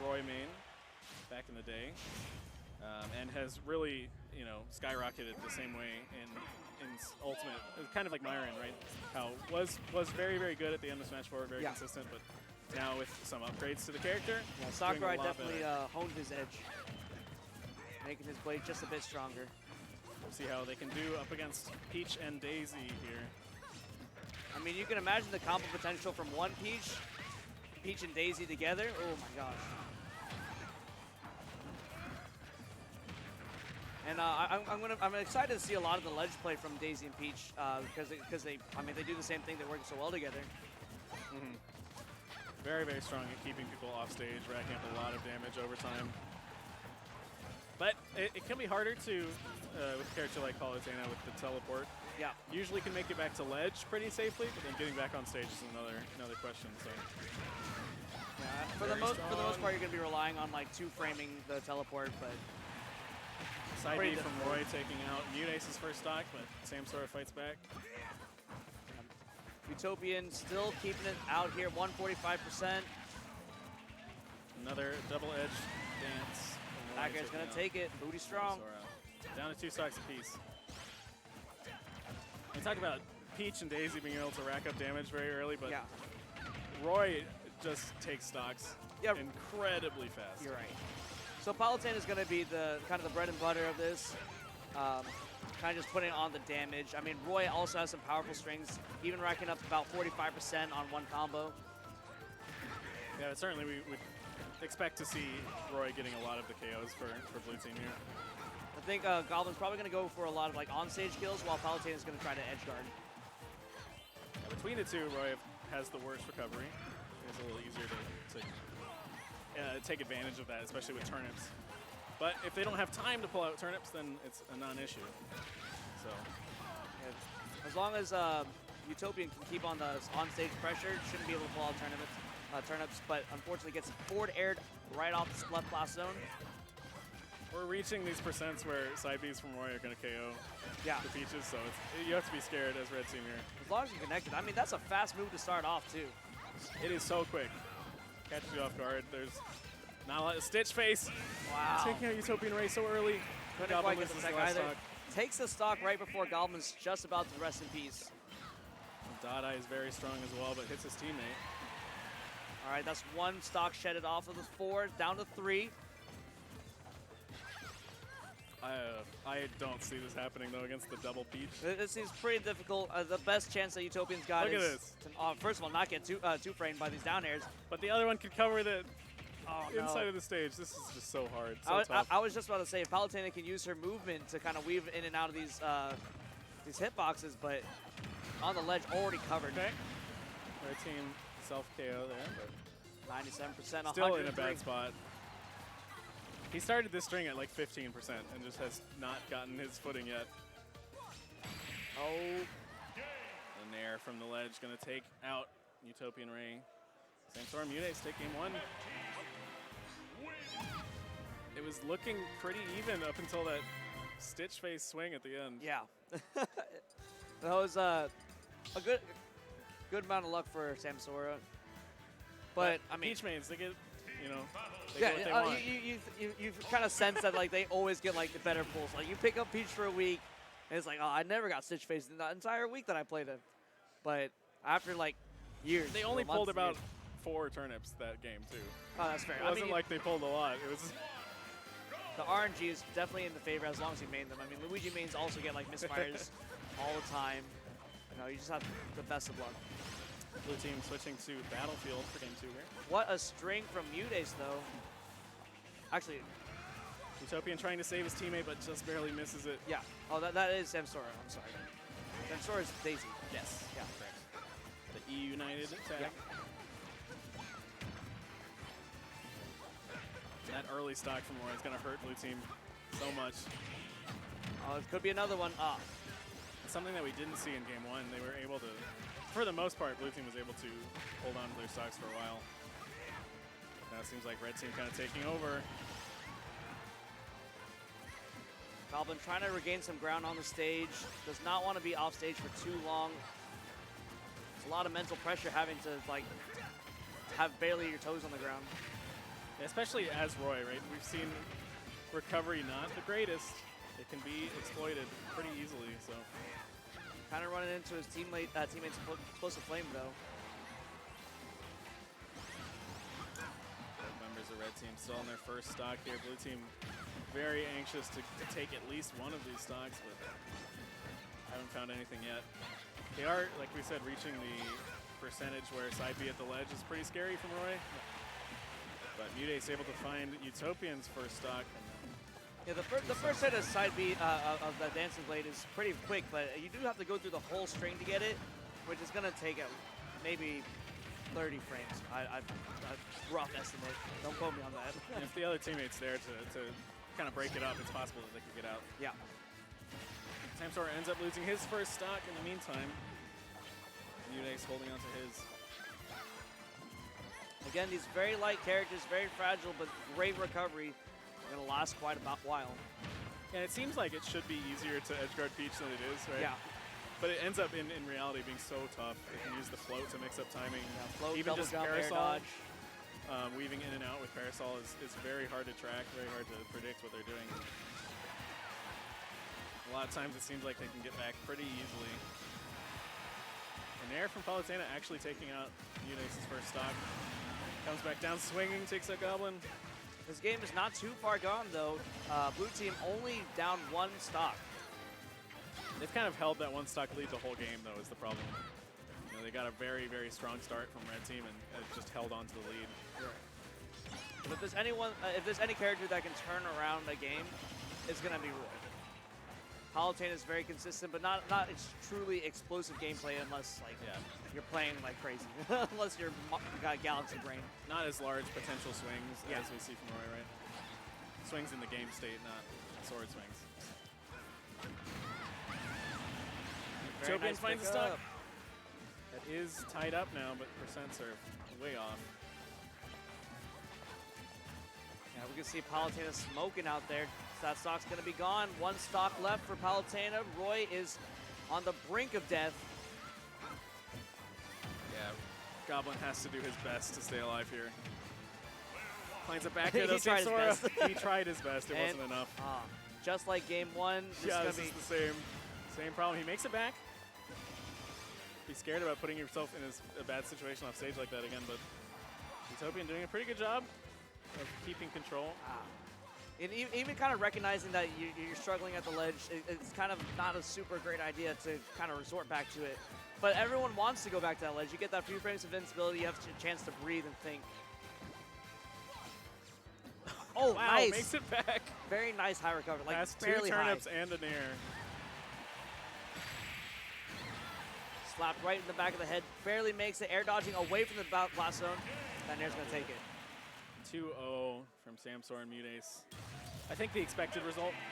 Roy main back in the day, and has really, you know, skyrocketed the same way in Ultimate. It was kind of like Myron, right? How was very, very good at the end of Smash 4, very consistent, but now with some upgrades to the character, yeah, Sakurai definitely honed his edge, making his blade just a bit stronger. We'll see how they can do up against Peach and Daisy here. I mean, you can imagine the combo potential from one Peach and Daisy together. Oh my gosh. And I'm excited to see a lot of the ledge play from Daisy and Peach because they do the same thing. They work so well together. Mm-hmm. Very, very strong at keeping people off stage, racking up a lot of damage over time. But it can be harder to, with a character like Palutena with the teleport. Yeah. Usually can make it back to ledge pretty safely, but then getting back on stage is another question. So. Yeah, for the most part, you're going to be relying on like two-framing the teleport, but. Side B from Roy taking out Muteace's first stock, but Samsora fights back. Utopian still keeping it out here, 145%. Another double-edged dance. Hacker's going to take it. Booty strong. Samsora. Down to 2 stocks apiece. We talked about Peach and Daisy being able to rack up damage very early, but Roy just takes stocks incredibly fast. You're right. So Palutena is going to be the kind of the bread and butter of this, kind of just putting on the damage. I mean, Roy also has some powerful strings, even racking up about 45% on one combo. Yeah, certainly we would expect to see Roy getting a lot of the KOs for blue team here. I think Goblin's probably going to go for a lot of like on-stage kills, while Palutena is going to try to edge guard. Yeah, between the two, Roy has the worst recovery. It's a little easier to take advantage of that, especially with turnips. But if they don't have time to pull out turnips, then it's a non-issue. So, as long as Utopian can keep on the on-stage pressure, shouldn't be able to pull out turnips. But unfortunately gets forward aired right off the left blast zone. We're reaching these percents where side Bs from Roy are going to KO the Peaches, so you have to be scared as red team here. As long as you're connected. I mean, that's a fast move to start off, too. It is so quick. Catches you off guard. There's not a lot of Stitch face. Wow. Taking out Utopian Ray so early. Couldn't quite get the tech either. Takes the stock right before Goblin's just about to rest in peace. Dada is very strong as well, but hits his teammate. All right, that's one stock shedded off of the 4, down to 3. I don't see this happening, though, against the double Peach. It seems pretty difficult. The best chance that Utopian's got is to, first of all, not get two-framed by these down airs. But the other one could cover the inside of the stage. This is just so hard, I was just about to say, if Palutena can use her movement to kind of weave in and out of these hitboxes, but on the ledge, already covered. Okay. Red team self-KO there, but 97%, still in a bad spot. He started this string at like 15% and just has not gotten his footing yet. Oh. The Nair from the ledge going to take out Utopian Ray. Samsora Muteace take game 1. It was looking pretty even up until that Stitch face swing at the end. Yeah. That was a good amount of luck for Samsora. But I mean, Peach mains, they get, you know, they get what they want. You kind of sense that like they always get like the better pulls. Like you pick up Peach for a week, and it's like, oh, I never got Stitch face in the entire week that I played it. But after like years, they only pulled about 4 turnips that game too. Oh, that's fair. It wasn't like they pulled a lot. It was. The RNG is definitely in the favor as long as you main them. I mean, Luigi mains also get like misfires all the time. You know, you just have the best of luck. Blue team switching to Battlefield for game 2 here. What a string from Muteace, though. Actually, Utopian trying to save his teammate, but just barely misses it. Yeah. Oh, that is Samsora. I'm sorry. Samsora is Daisy. Yes. Yeah, correct. The E United tag. Yep. That early stock from Roy is going to hurt blue team so much. Oh, it could be another one. Something that we didn't see in game 1. They were able to, for the most part, blue team was able to hold on to their stocks for a while. Now it seems like red team kind of taking over. Goblin trying to regain some ground on the stage. Does not want to be off stage for too long. It's a lot of mental pressure having to like have barely your toes on the ground. Especially as Roy, right? We've seen recovery not the greatest. It can be exploited pretty easily, so. Kind of running into his teammate's explosive flame, though. Both members of Red Team still on their first stock here. Blue Team very anxious to take at least one of these stocks, but haven't found anything yet. They are, like we said, reaching the percentage where side B at the ledge is pretty scary from Roy. But Muteace able to find Utopian's first stock. Yeah, the first set of side B of the Dancing Blade is pretty quick, but you do have to go through the whole string to get it, which is going to take maybe 30 frames. A rough estimate. Don't quote me on that. And if the other teammate's there to kind of break it up, it's possible that they could get out. Yeah. Samsora ends up losing his first stock in the meantime. Muteace holding on to his. Again, these very light characters, very fragile, but great recovery. Going to last quite a while. And it seems like it should be easier to edgeguard Peach than it is, right? Yeah. But it ends up in reality being so tough. It can use the float to mix up timing. Yeah, float, even double just jump, air Parasol, dodge. weaving in and out with Parasol is very hard to track, very hard to predict what they're doing. A lot of times it seems like they can get back pretty easily. And Nair from Palutena actually taking out Muteace's first stock. Comes back down swinging, takes out Goblin. This game is not too far gone, though. Blue Team only down one stock. They've kind of held that one stock lead the whole game, though, is the problem. You know, they got a very, very strong start from Red Team and just held on to the lead. Right. But if there's any character that can turn around a game, it's going to be Roy. Palutena is very consistent, but not truly explosive gameplay unless you're playing like crazy. Unless you're got Galaxy Brain. Not as large potential swings as we see from Roy, right? Swings in the game state, not sword swings. Utopian finds the stock. That is tied up now, but percents are way off. Yeah, we can see Palutena smoking out there. So that stock's going to be gone. One stock left for Palutena. Roy is on the brink of death. Yeah, Goblin has to do his best to stay alive here. Finds it back here, though. He tried his best. He tried his best. It wasn't enough. Just like game one. Yeah, this is the same problem. He makes it back. Be scared about putting yourself in a bad situation off stage like that again, but Utopian doing a pretty good job of keeping control. And even kind of recognizing that you're struggling at the ledge, it's kind of not a super great idea to kind of resort back to it. But everyone wants to go back to that ledge. You get that few frames of invincibility, you have a chance to breathe and think. Oh, wow, nice. Makes it back. Very nice high recovery. Like Past barely 2 turnips high. and an air. Slapped right in the back of the head. Barely makes it. Air dodging away from the blast zone. That Nair's going to take it. 2-0 from Samsora and Muteace. I think the expected result.